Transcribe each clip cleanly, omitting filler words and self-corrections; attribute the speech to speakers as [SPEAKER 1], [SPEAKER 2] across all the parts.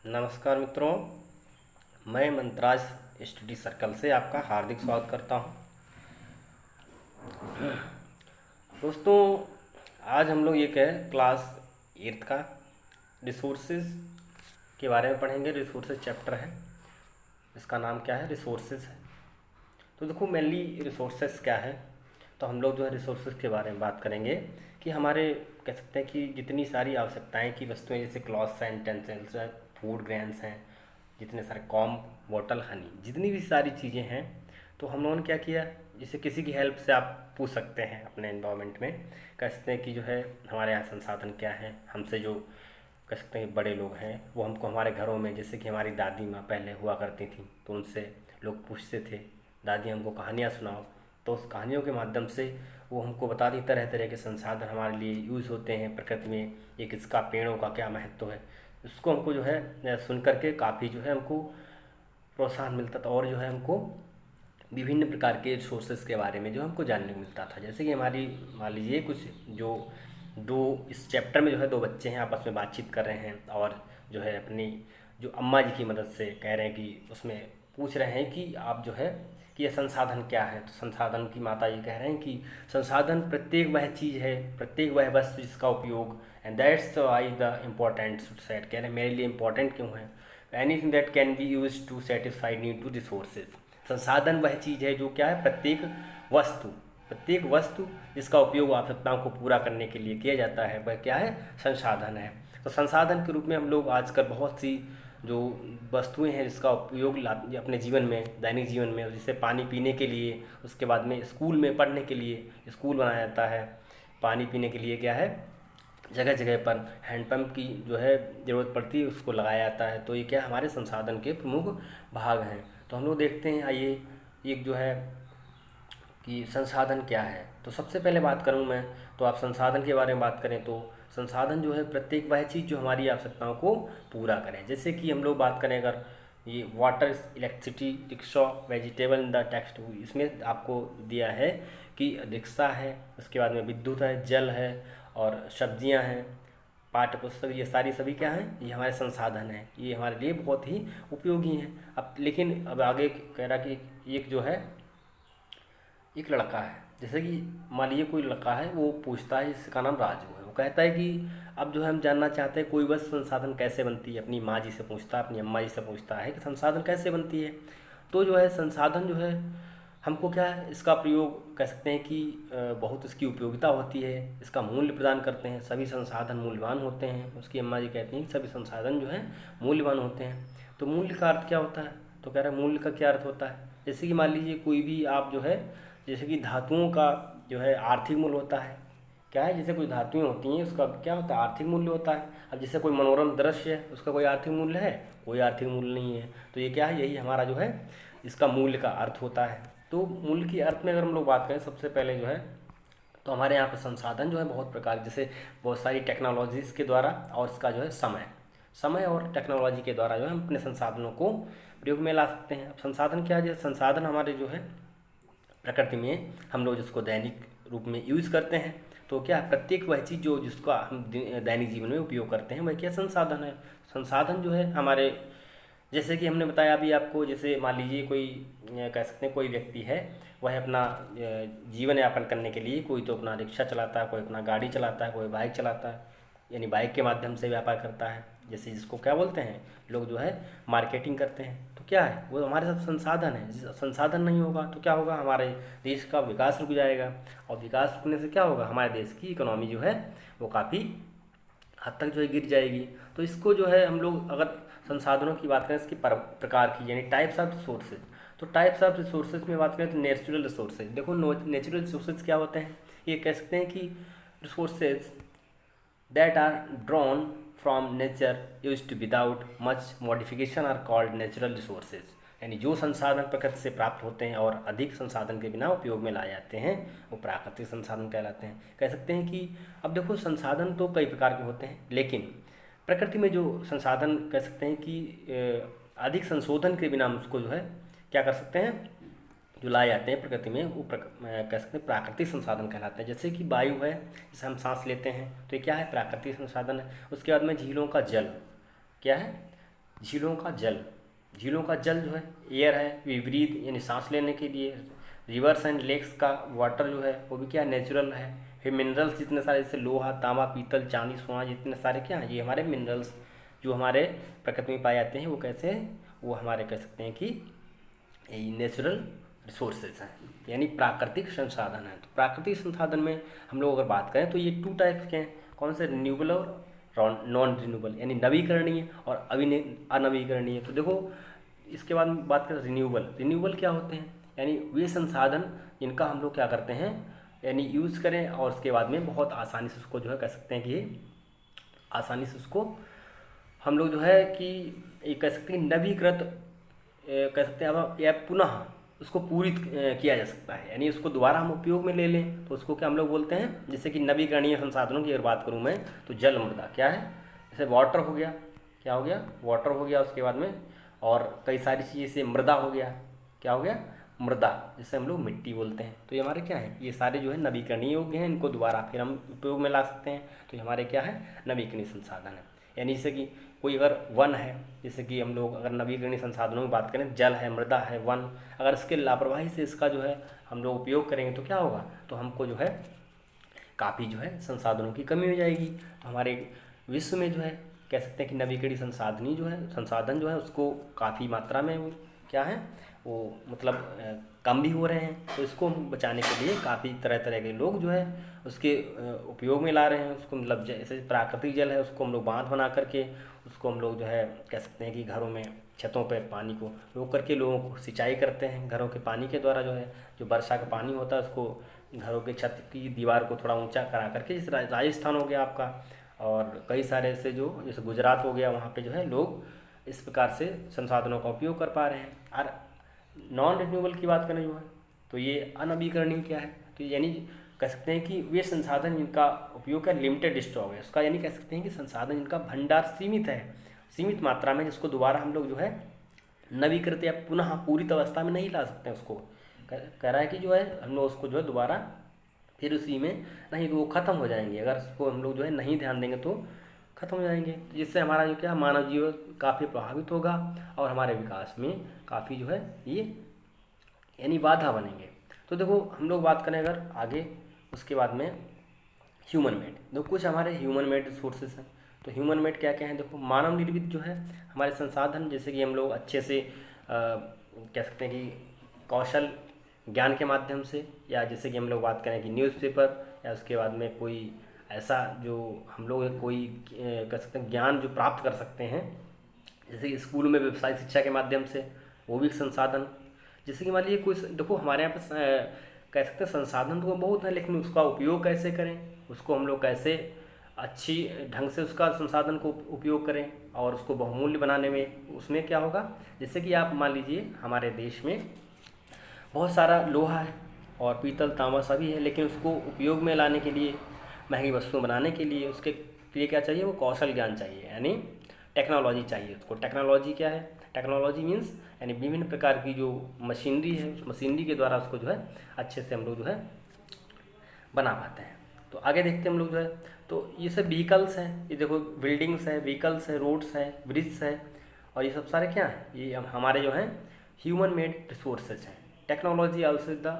[SPEAKER 1] नमस्कार मित्रों, मैं मंत्राज स्टडी सर्कल से आपका हार्दिक स्वागत करता हूं। दोस्तों, आज हम लोग एक है क्लास 8 का रिसोर्सेज के बारे में पढ़ेंगे। रिसोर्सेज चैप्टर है, इसका नाम क्या है? रिसोर्सेज है। तो देखो, मेनली रिसोर्सेज क्या है, तो हम लोग जो है रिसोर्सेज के बारे में बात करेंगे कि हमारे कह सकते हैं कि जितनी सारी आवश्यकताएं की वस्तुएं, जैसे क्लॉथ्स हैं, यूटेंसिल्स हैं, फूड ग्रेन्स हैं, जितने सारे कॉम, बॉटल, हनी, जितनी भी सारी चीज़ें हैं, तो हम लोगों ने क्या किया, जैसे किसी की हेल्प से आप पूछ सकते हैं अपने इन्वायरमेंट में, कह सकते हैं कि जो है हमारे यहाँ संसाधन क्या है। हमसे जो कह सकते हैं बड़े लोग हैं, वो हमको हमारे घरों में, जैसे कि हमारी दादी माँ पहले हुआ करती थी, तो उनसे लोग पूछते थे, दादी हमको कहानियाँ सुनाओ, तो उस कहानियों के माध्यम से वो हमको बताती तरह तरह के संसाधन हमारे लिए यूज़ होते हैं प्रकृति में, एक इसका पेड़ों का क्या महत्व है। इसको हमको जो है सुन करके काफ़ी जो है हमको प्रोत्साहन मिलता था, और जो है हमको विभिन्न प्रकार के सोर्सेज के बारे में जो हमको जानने को मिलता था। जैसे कि हमारी, मान लीजिए कुछ जो दो इस चैप्टर में जो है दो बच्चे हैं, आपस में बातचीत कर रहे हैं, और जो है अपनी जो अम्मा जी की मदद से कह रहे हैं कि उसमें पूछ रहे हैं कि आप जो है कि यह संसाधन क्या है। तो संसाधन की माता जी कह रहे हैं कि संसाधन प्रत्येक वह चीज़ है, प्रत्येक वह वस्तु जिसका उपयोग, and that's why the important set, कह रहे हैं मेरे लिए इम्पोर्टेंट क्यों है, anything that can be use to satisfy need to resources. संसाधन वह चीज़ है जो क्या है, प्रत्येक वस्तु जिसका उपयोग आवश्यकताओं को पूरा करने के लिए किया जाता है, वह क्या है, संसाधन है। तो संसाधन के रूप में हम लोग आजकल बहुत सी जो वस्तुएं हैं जिसका उपयोग अपने जीवन में, दैनिक जीवन में, जैसे पानी पीने के लिए, उसके बाद में स्कूल में पढ़ने के लिए स्कूल बनाया जाता है, पानी पीने के लिए क्या है, जगह जगह पर हैंडपम्प की जो है ज़रूरत पड़ती है, उसको लगाया जाता है। तो ये क्या हमारे संसाधन के प्रमुख भाग हैं। तो हम लोग देखते हैं, आइए, एक जो है कि संसाधन क्या है। तो सबसे पहले बात करूं मैं, तो आप संसाधन के बारे में बात करें तो संसाधन जो है प्रत्येक वह चीज़ जो हमारी आवश्यकताओं को पूरा करें। जैसे कि हम लोग बात करें, अगर ये water, electricity, rickshaw, vegetable in the text, इसमें आपको दिया है कि रिक्शा है, उसके बाद में विद्युत है, जल है, और सब्जियां हैं, पाठ्य पुस्तक, ये सारी सभी क्या हैं, ये हमारे संसाधन हैं, ये हमारे लिए बहुत ही उपयोगी हैं। अब लेकिन अब आगे कह रहा कि एक जो है, एक लड़का है, जैसे कि मान लीजिए कोई लड़का है, वो पूछता है, जिसका नाम राजू है, वो कहता है कि अब जो है हम जानना चाहते हैं कोई वस्तु संसाधन कैसे बनती है। अपनी माँ जी से पूछता है, अपनी अम्मा जी से पूछता है कि संसाधन कैसे बनती है। तो जो है संसाधन जो है हमको क्या है, इसका प्रयोग कह सकते हैं कि बहुत इसकी उपयोगिता होती है, इसका मूल्य प्रदान करते हैं। सभी संसाधन मूल्यवान होते हैं। उसकी अम्मा जी कहती हैं कि सभी संसाधन जो है मूल्यवान होते हैं। तो मूल्य का अर्थ क्या होता है, तो कह रहे हैं मूल्य का क्या अर्थ होता है, जैसे कि मान लीजिए कोई भी आप जो है, जैसे कि धातुओं का जो है आर्थिक मूल्य होता है, क्या है, जैसे कुछ धातुएं होती हैं उसका क्या होता है, आर्थिक मूल्य होता है। अब जैसे कोई मनोरम दृश्य है, उसका कोई आर्थिक मूल्य है, कोई आर्थिक मूल्य नहीं है। तो ये क्या है, यही हमारा जो है इसका मूल्य का अर्थ होता है। तो मूल्य की अर्थ में अगर हम लोग बात करें, सबसे पहले जो है, तो हमारे यहाँ पर संसाधन जो है बहुत प्रकार, जैसे बहुत सारी टेक्नोलॉजीज़ के द्वारा, और इसका जो है समय और टेक्नोलॉजी के द्वारा जो है हम अपने संसाधनों को प्रयोग में ला सकते हैं। अब संसाधन क्या है, जैसे संसाधन हमारे जो है प्रकृति में हम लोग जिसको दैनिक रूप में यूज़ करते हैं, तो क्या है, प्रत्येक वह चीज़ जो जिसका हम दैनिक जीवन में उपयोग करते हैं, वह क्या संसाधन है। संसाधन जो है हमारे, जैसे कि हमने बताया अभी आपको, जैसे मान लीजिए कोई कह सकते हैं कोई व्यक्ति है, वह अपना जीवन यापन करने के लिए, कोई तो अपना रिक्शा चलाता है, कोई अपना गाड़ी चलाता है, कोई बाइक चलाता है, यानी बाइक के माध्यम से व्यापार करता है। जैसे जिसको क्या बोलते हैं लोग, जो है मार्केटिंग करते हैं। तो क्या है, वो हमारे सब संसाधन है। संसाधन नहीं होगा तो क्या होगा, हमारे देश का विकास रुक जाएगा, और विकास रुकने से क्या होगा, हमारे देश की इकोनॉमी जो है वो काफ़ी हद तक जो है गिर जाएगी। तो इसको जो है हम लोग अगर संसाधनों की बात करें, इसकी प्रकार की, यानी टाइप्स ऑफ रिसोर्सेज, तो टाइप्स ऑफ रिसोर्सेज में बात करें तो नेचुरल रिसोर्सेज, देखो नेचुरल रिसोर्सेज क्या होते हैं, ये कह सकते हैं कि resources that are drawn from nature used without much modification are called natural resources, यानी जो संसाधन प्रकृति से प्राप्त होते हैं और अधिक संसाधन के बिना उपयोग में लाए जाते हैं, वो प्राकृतिक संसाधन कहलाते हैं। कह सकते हैं कि अब देखो, संसाधन तो कई प्रकार के होते हैं, लेकिन प्रकृति में जो संसाधन कह सकते हैं कि अधिक संशोधन के बिना हम उसको जो है क्या कर सकते हैं, जो लाए जाते हैं प्रकृति में, वो कह सकते हैं प्राकृतिक संसाधन कहलाते हैं। जैसे कि वायु है, जिसे हम सांस लेते हैं, तो ये क्या है, प्राकृतिक संसाधन है। उसके बाद में झीलों का जल क्या है, झीलों का जल, झीलों का जल जो है एयर है, वी ब्रीथ यानी सांस लेने के लिए। रिवर्स एंड लेक्स का वाटर जो है वो भी क्या नेचुरल है। फिर मिनरल्स जितने सारे, जैसे लोहा, तांबा, पीतल, चांदी, सोना, जितने सारे क्या हैं, ये हमारे मिनरल्स जो हमारे प्रकृति में पाए जाते हैं, वो कैसे हैं, वो हमारे कह सकते हैं कि नेचुरल रिसोर्सेज हैं, यानी प्राकृतिक संसाधन है। तो प्राकृतिक संसाधन में हम लोग अगर बात करें तो ये 2 टाइप्स के हैं। कौन से? रिन्यूएबल और नॉन रिन्यूएबल, यानी नवीकरणीय और अनवीकरणीय। तो देखो इसके बाद में बात करें रिन्यूएबल। रिन्यूएबल क्या होते हैं? यानी वे संसाधन जिनका हम लोग क्या करते हैं, यानी यूज़ करें और उसके बाद में बहुत आसानी से उसको जो है कह सकते हैं कि आसानी से उसको हम लोग जो है कि ये कह सकते हैं नवीकृत कह सकते हैं अब, या पुनः उसको पूरित किया जा सकता है, यानी उसको दोबारा हम उपयोग में ले लें तो उसको क्या हम लोग बोलते हैं। जैसे कि नवीकरणीय संसाधनों की अगर बात करूँ मैं, तो जल, मृदा क्या है, जैसे वाटर हो गया, क्या हो गया, वाटर हो गया, उसके बाद में और कई सारी चीज़ें, से मृदा हो गया, क्या हो गया, मृदा, जिसे हम लोग मिट्टी बोलते हैं। तो ये हमारे क्या है, ये सारे जो है नवीकरणीय योग्य हैं, इनको दोबारा फिर हम उपयोग में ला सकते हैं। तो ये हमारे क्या है, नवीकरणीय संसाधन है। यानी जैसे कि कोई अगर वन है, जैसे कि हम लोग अगर नवीकरणीय संसाधनों की बात करें, जल है, मृदा है, वन, अगर इसके लापरवाही से इसका जो है हम लोग उपयोग करेंगे तो क्या होगा, तो हमको जो है काफ़ी जो है संसाधनों की कमी हो जाएगी। तो हमारे विश्व में जो है कह सकते हैं कि नवीकरणीय संसाधन जो है उसको काफ़ी मात्रा में वो क्या है, वो मतलब कम भी हो रहे हैं। तो इसको बचाने के लिए काफ़ी तरह तरह के लोग जो है उसके उपयोग में ला रहे हैं उसको। मतलब जैसे प्राकृतिक जल है उसको हम लोग बांध बना करके उसको हम लोग जो है कह सकते हैं कि घरों में छतों पर पानी को रोक करके लोगों को सिंचाई करते हैं घरों के पानी के द्वारा। जो है जो वर्षा का पानी होता है उसको घरों के छत की दीवार को थोड़ा ऊंचा करा करके, जैसे राजस्थान हो गया आपका, और कई सारे ऐसे जो जैसे गुजरात हो गया, वहाँ पे जो है लोग इस प्रकार से संसाधनों का उपयोग कर पा रहे हैं। और नॉन रिन्यूएबल की बात करें जो है, तो ये अनवीकरणीय क्या है, तो यानी कह सकते हैं कि वे संसाधन जिनका उपयोग का लिमिटेड स्टॉक है उसका, यानी कह सकते हैं कि संसाधन जिनका भंडार सीमित है, सीमित मात्रा में, जिसको दोबारा हम लोग जो है नवीकृत या पुनः पूरित अवस्था में नहीं ला सकते हैं। उसको कह रहा है कि जो है हम लोग उसको जो है दोबारा फिर उसी में नहीं, तो वो ख़त्म हो जाएंगे अगर उसको हम लोग जो है नहीं ध्यान देंगे तो ख़त्म हो जाएंगे। जिससे हमारा जो क्या मानव जीवन काफ़ी प्रभावित होगा और हमारे विकास में काफ़ी जो है ये यानी बाधा बनेंगे। तो देखो हम लोग बात करें अगर आगे, उसके बाद में ह्यूमन मेड, देखो कुछ हमारे ह्यूमन मेड रिसोर्सेज हैं। तो ह्यूमन मेड क्या क्या है, देखो मानव निर्मित जो है हमारे संसाधन, जैसे कि हम लोग अच्छे से कह सकते हैं कि कौशल ज्ञान के माध्यम से, या जैसे कि हम लोग बात करें कि न्यूज़पेपर, या उसके बाद में कोई ऐसा जो हम लोग कोई कह सकते हैं ज्ञान जो प्राप्त कर सकते हैं, जैसे कि स्कूल में व्यवसाय शिक्षा के माध्यम से, वो भी एक संसाधन। जैसे कि मान लीजिए कोई, देखो हमारे यहाँ पर कह सकते हैं संसाधन तो बहुत है, लेकिन उसका उपयोग कैसे करें, उसको हम लोग कैसे अच्छी ढंग से उसका संसाधन को उपयोग करें और उसको बहुमूल्य बनाने में, उसमें क्या होगा, जैसे कि आप मान लीजिए हमारे देश में बहुत सारा लोहा है और पीतल, तांबा सभी है, लेकिन उसको उपयोग में लाने के लिए, महंगी वस्तुएं बनाने के लिए, उसके लिए क्या चाहिए, वो कौशल ज्ञान चाहिए, यानी टेक्नोलॉजी चाहिए उसको। टेक्नोलॉजी क्या है, टेक्नोलॉजी मीन्स यानी विभिन्न प्रकार की जो मशीनरी है, उस मशीनरी के द्वारा उसको जो है अच्छे से हम लोग जो है बना पाते हैं। तो आगे देखते हैं हम लोग जो है, तो ये सब व्हीकल्स हैं, ये देखो बिल्डिंग्स हैं, व्हीकल्स हैं, रोड्स हैं, ब्रिज हैं, और ये सब सारे क्या हैं, ये हमारे जो हैं ह्यूमन मेड रिसोर्सेज हैं। Technology also the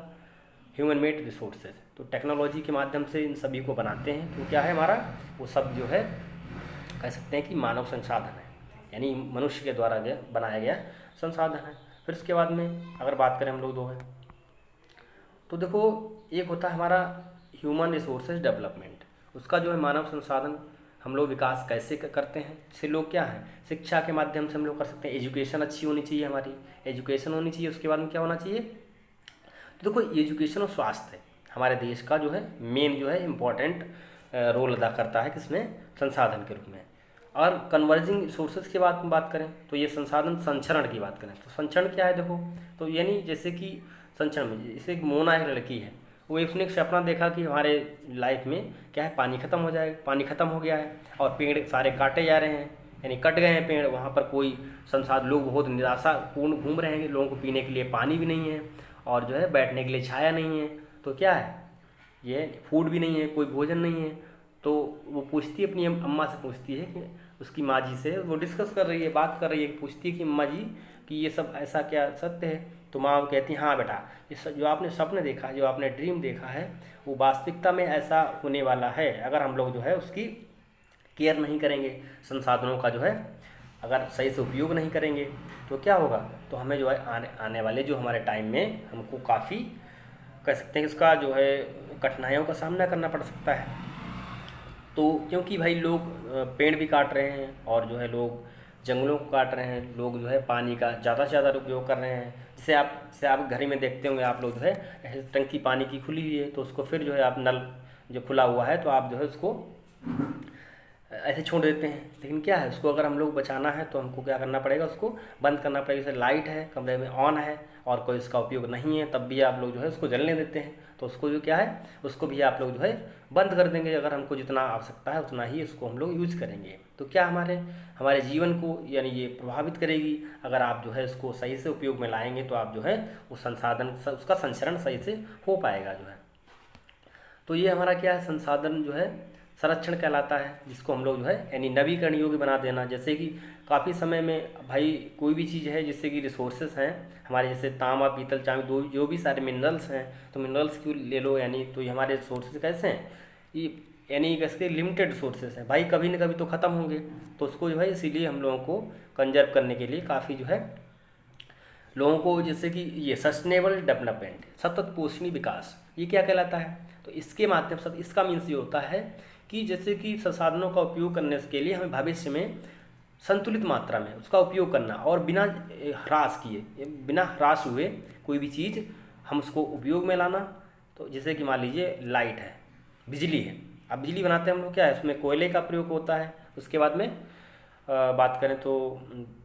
[SPEAKER 1] human made resources. तो टेक्नोलॉजी के माध्यम से इन सभी को बनाते हैं, तो क्या है हमारा, वो सब जो है कह सकते हैं कि मानव संसाधन है, यानी मनुष्य के द्वारा बनाया गया संसाधन है। फिर उसके बाद में अगर बात करें हम लोग दो है, तो देखो एक होता है हमारा ह्यूमन रिसोर्सेज डेवलपमेंट, उसका जो है मानव संसाधन हम लोग विकास कैसे करते हैं। जैसे लोग क्या है, शिक्षा के माध्यम से हम लोग कर सकते हैं, एजुकेशन अच्छी होनी चाहिए, हमारी एजुकेशन होनी चाहिए। उसके बाद में क्या होना चाहिए, तो देखो एजुकेशन और स्वास्थ्य हमारे देश का जो है मेन जो है इम्पोर्टेंट रोल अदा करता है, किसमें, संसाधन के रूप में। और कन्वर्जिंग रिसोर्सेज की बात करें तो ये संसाधन संचरण की बात करें तो संचरण क्या है, देखो तो यानी जैसे कि संचरण में, जैसे एक मोना एक लड़की है, वो उसने एक सपना देखा कि हमारे लाइफ में क्या है, पानी खत्म हो जाएगा, पानी खत्म हो गया है और पेड़ सारे काटे जा रहे हैं, यानी कट गए हैं पेड़, वहाँ पर कोई संसाधन, लोग बहुत निराशापूर्ण घूम रहे हैं, लोगों को पीने के लिए पानी भी नहीं है और जो है बैठने के लिए छाया नहीं है, तो क्या है, ये फूड भी नहीं है, कोई भोजन नहीं है। तो वो पूछती है अपनी अम्मा से, पूछती है कि उसकी माँ जी से वो डिस्कस कर रही है, बात कर रही है, पूछती है कि अम्मा जी कि ये सब ऐसा क्या सत्य है? तो माँ कहती है हाँ बेटा, जो आपने स्वप्न देखा, जो आपने ड्रीम देखा है, वो वास्तविकता में ऐसा होने वाला है। अगर हम लोग जो है उसकी केयर नहीं करेंगे, संसाधनों का जो है अगर सही से उपयोग नहीं करेंगे तो क्या होगा, तो हमें जो है आने वाले जो हमारे टाइम में हमको काफ़ी कह सकते हैं इसका जो है कठिनाइयों का सामना करना पड़ सकता है। तो क्योंकि भाई लोग पेड़ भी काट रहे हैं और जो है लोग जंगलों को काट रहे हैं, लोग जो है पानी का ज़्यादा से ज़्यादा उपयोग कर रहे हैं। जैसे आप घर ही में देखते होंगे, आप लोग जो है ऐसे टंकी पानी की खुली हुई है तो उसको फिर जो है आप नल जो खुला हुआ है तो आप जो है उसको ऐसे छोड़ देते हैं। लेकिन क्या है, उसको अगर हम लोग बचाना है तो हमको क्या करना पड़ेगा, उसको बंद करना पड़ेगा। जैसे लाइट है कमरे में ऑन है और कोई इसका उपयोग नहीं है, तब भी आप लोग जो है उसको जलने देते हैं, तो उसको जो क्या है, उसको भी आप लोग जो है बंद कर देंगे। अगर हमको जितना आवश्यकता है उतना ही उसको हम लोग यूज करेंगे तो क्या हमारे जीवन को यानी ये प्रभावित करेगी। अगर आप जो है इसको सही से उपयोग में लाएंगे तो आप जो है उस संसाधन उसका संचरण सही से हो पाएगा जो है। तो ये हमारा क्या है, संसाधन जो है संरक्षण कहलाता है, जिसको हम लोग जो है यानी नवीकरण योग्य बना देना। जैसे कि काफ़ी समय में भाई कोई भी चीज़ है जैसे कि रिसोर्सेज हैं हमारे, जैसे तांबा पीतल चांदी दो जो भी सारे मिनरल्स हैं, तो मिनरल्स क्यों ले लो, यानी तो ये हमारे रिसोर्सेज कैसे हैं, ये यानी कैसे लिमिटेड रिसोर्सेज हैं भाई, कभी न कभी तो ख़त्म होंगे। तो उसको जो है इसीलिए हम लोगों को कंजर्व करने के लिए काफ़ी जो है लोगों को, जैसे कि ये सस्टेनेबल डेवलपमेंट सतत पोषणीय विकास ये क्या कहलाता है, तो इसके माध्यम से इसका मीन्स ये होता है कि जैसे कि संसाधनों का उपयोग करने के लिए हमें भविष्य में संतुलित मात्रा में उसका उपयोग करना और बिना ह्रास किए, बिना ह्रास हुए कोई भी चीज़ हम उसको उपयोग में लाना। तो जैसे कि मान लीजिए लाइट है, बिजली है, अब बिजली बनाते हैं हम लोग क्या है, उसमें कोयले का प्रयोग होता है। उसके बाद में बात करें तो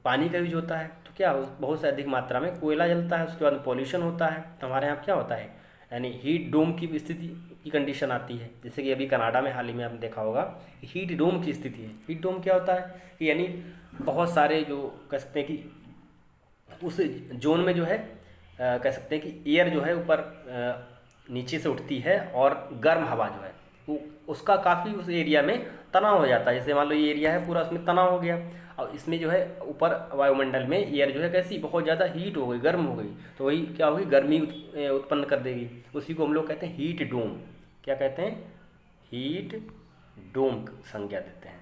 [SPEAKER 1] पानी का यूज होता है, तो क्या बहुत से अधिक मात्रा में कोयला जलता है। उसके बाद में पॉल्यूशन होता है, तो हमारे यहाँ क्या होता है यानी हीट डोम की स्थिति की कंडीशन आती है। जैसे कि अभी कनाडा में हाल ही में आपने देखा होगा हीट डोम की स्थिति है। हीट डोम क्या होता है कि यानी बहुत सारे जो कह सकते हैं कि उस जोन में जो है कह सकते हैं कि एयर जो है ऊपर नीचे से उठती है और गर्म हवा जो है वो उसका काफ़ी उस एरिया में तनाव हो जाता है। जैसे मान लो ये एरिया है पूरा उसमें तनाव हो गया और इसमें जो है ऊपर वायुमंडल में एयर जो है कैसी बहुत ज़्यादा हीट हो गई, गर्म हो गई, तो वही क्या होगी, गर्मी उत्पन्न कर देगी। उसी को हम लोग कहते हैं हीट डोम। क्या कहते हैं, हीट डोम संज्ञा देते हैं।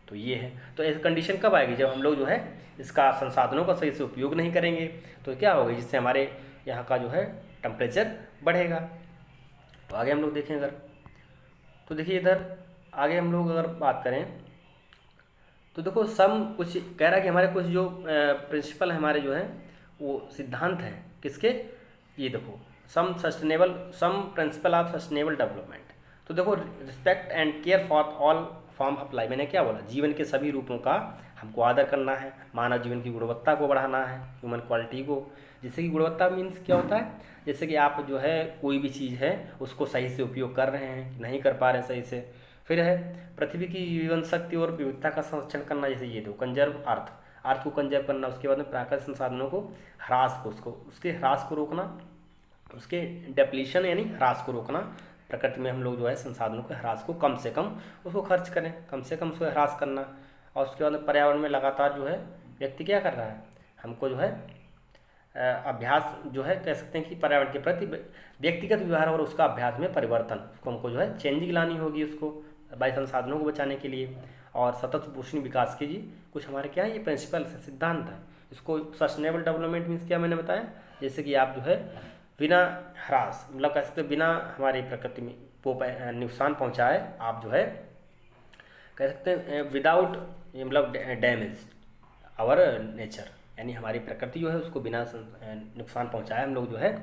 [SPEAKER 1] तो ये है, तो ऐसी कंडीशन कब आएगी, जब हम लोग जो है इसका संसाधनों का सही से उपयोग नहीं करेंगे तो क्या होगा, जिससे हमारे यहाँ का जो है टेम्परेचर बढ़ेगा। तो आगे हम लोग देखें अगर, तो देखिए इधर आगे हम लोग अगर बात करें तो देखो सम कुछ कह रहा है कि हमारे कुछ जो प्रिंसिपल हमारे जो हैं वो सिद्धांत हैं किसके, ये देखो सम प्रिंसिपल ऑफ सस्टेनेबल डेवलपमेंट। तो देखो respect and care for all form of life, मैंने क्या बोला, जीवन के सभी रूपों का हमको आदर करना है, मानव जीवन की गुणवत्ता को बढ़ाना है, ह्यूमन क्वालिटी को। जैसे कि गुणवत्ता मीन्स क्या होता है, जैसे कि आप जो है कोई भी चीज़ है उसको सही से उपयोग कर रहे हैं, नहीं कर पा रहे हैं सही से। फिर है पृथ्वी की जीवन शक्ति और विविधता का संरक्षण करना, जैसे ये दो कंजर्व अर्थ को कंजर्व करना। उसके बाद में प्राकृतिक संसाधनों को उसके ह्रास को रोकना, उसके डेप्लीशन यानी ह्रास को रोकना। प्रकृति में हम लोग जो है संसाधनों के ह्रास को कम से कम उसको खर्च करें, कम से कम उसको ह्रास करना। और उसके बाद में पर्यावरण में लगातार जो है व्यक्ति क्या कर रहा है, हमको जो है अभ्यास जो है कह सकते हैं कि पर्यावरण के प्रति व्यक्तिगत व्यवहार और उसका अभ्यास में परिवर्तन, उसको हमको जो है चेंजिंग लानी होगी उसको वायु संसाधनों को बचाने के लिए। और सतत पोषणीय विकास के जी कुछ हमारे क्या है, ये प्रिंसिपल सिद्धांत है। इसको सस्टेनेबल डेवलपमेंट मीन्स क्या मैंने बताया, जैसे कि आप जो है बिना ह्रास मतलब कह सकते बिना हमारी प्रकृति में को नुकसान पहुँचाए आप जो है कह सकते हैं विदाउट मतलब डैमेज आवर नेचर, यानी हमारी प्रकृति जो है उसको बिना नुकसान पहुँचाए हम लोग जो है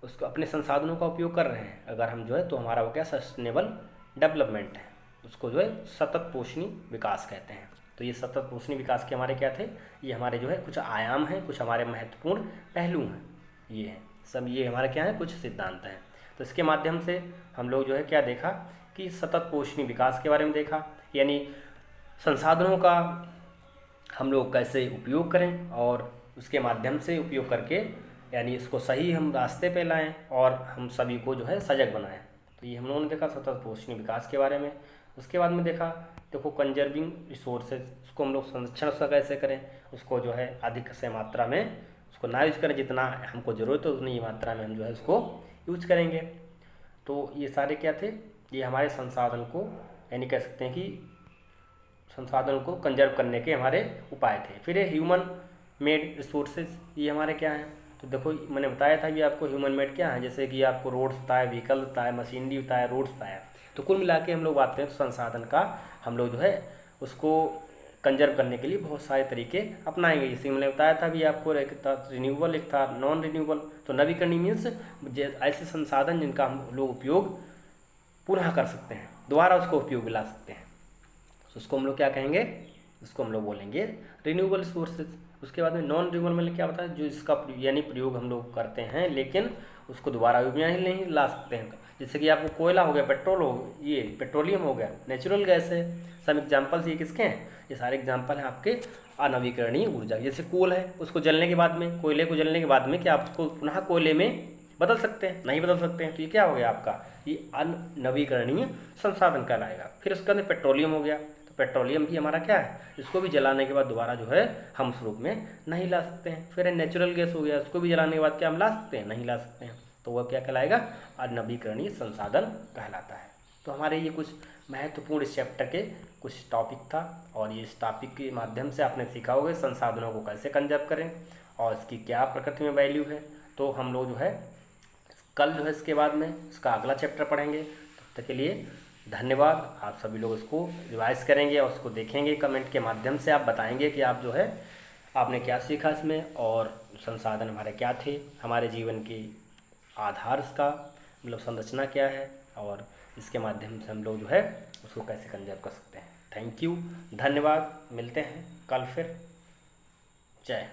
[SPEAKER 1] उसको अपने संसाधनों का उपयोग कर रहे हैं अगर हम जो है, तो हमारा वो क्या सस्टेनेबल डेवलपमेंट है, उसको जो है सतत पोषणीय विकास कहते हैं। तो ये सतत पोषणीय विकास के हमारे क्या थे, ये हमारे जो है कुछ आयाम हैं, कुछ हमारे महत्वपूर्ण पहलू हैं, ये हैं सब, ये हमारे क्या है कुछ सिद्धांत हैं। तो इसके माध्यम से हम लोग जो है क्या देखा कि सतत पोषणीय विकास के बारे में देखा, यानी संसाधनों का हम लोग कैसे उपयोग करें और उसके माध्यम से उपयोग करके यानी इसको सही हम रास्ते पे लाएं और हम सभी को जो है सजग बनाएं। तो ये हम लोगों ने देखा सतत पोषणीय विकास के बारे में। उसके बाद में देखो कंजर्विंग रिसोर्सेज, उसको हम लोग संरक्षण उसका कैसे करें, उसको जो है अधिक से मात्रा में उसको ना यूज करें, जितना हमको ज़रूरत है उतनी मात्रा में हम जो है उसको यूज करेंगे। तो ये सारे क्या थे, ये हमारे संसाधन को, यानी कह सकते हैं कि संसाधन को कंजर्व करने के हमारे उपाय थे। फिर ये ह्यूमन मेड रिसोर्सेज, ये हमारे क्या हैं, तो देखो मैंने बताया था कि आपको ह्यूमन मेड क्या है, जैसे कि आपको रोड्स होता है, व्हीकल होता है, मशीनरी होता है, रोड्स होता है। तो कुल मिला के हम लोग बात करें तो संसाधन का हम लोग जो है उसको कंजर्व करने के लिए बहुत सारे तरीके अपनाएंगे। जैसे मैंने बताया था भी आपको, एक था रिन्यूएबल, एक था नॉन रिन्यूएबल। तो नवीकरणीय मीन्स ऐसे संसाधन जिनका हम लोग उपयोग पुनः कर सकते हैं, दोबारा उसको उपयोग में ला सकते हैं, तो उसको हम लोग क्या कहेंगे, उसको हम लोग बोलेंगे रिन्यूएबल रिसोर्सेज। उसके बाद में नॉन रिन्यूएबल में क्या होता है, जो इसका यानी प्रयोग हम लोग करते हैं लेकिन उसको दोबारा उपयोग में नहीं ला सकते हैं। जैसे कि आपको कोयला हो गया, पेट्रोल हो, ये पेट्रोलियम हो गया, नेचुरल गैस है, सब एग्जाम्पल्स ये किसके हैं, ये सारे एग्जाम्पल हैं आपके अनवीकरणीय ऊर्जा। जैसे कोल है, उसको जलने के बाद में, कोयले को जलने के बाद में क्या आप उसको पुनः कोयले में बदल सकते हैं, नहीं बदल सकते हैं। तो ये क्या हो गया आपका, ये अनवीकरणीय संसाधन कहलाएगा। फिर उसके अंदर पेट्रोलियम हो गया, तो पेट्रोलियम भी हमारा क्या है, इसको भी जलाने के बाद दोबारा जो है हम उस रूप में नहीं ला सकते हैं। फिर नेचुरल गैस हो गया, उसको भी जलाने के बाद क्या हम ला सकते हैं, नहीं ला सकते हैं। तो वह क्या कहलाएगा, अनवीकरणीय संसाधन कहलाता है। तो हमारे ये कुछ महत्वपूर्ण इस चैप्टर के कुछ टॉपिक था, और ये इस टॉपिक के माध्यम से आपने सीखा होगा संसाधनों को कैसे कंजर्व करें और इसकी क्या प्रकृति में वैल्यू है। तो हम लोग जो है कल जो है इसके बाद में इसका अगला चैप्टर पढ़ेंगे। तब तक के लिए धन्यवाद। आप सभी लोग इसको रिवाइज करेंगे और उसको देखेंगे, कमेंट के माध्यम से आप बताएंगे कि आप जो है आपने क्या सीखा इसमें, और संसाधन हमारे क्या थे, हमारे जीवन की आधार इसका मतलब संरचना क्या है, और इसके माध्यम से हम लोग जो है उसको कैसे कंजर्व कर सकते हैं। थैंक यू, धन्यवाद। मिलते हैं कल फिर। जय।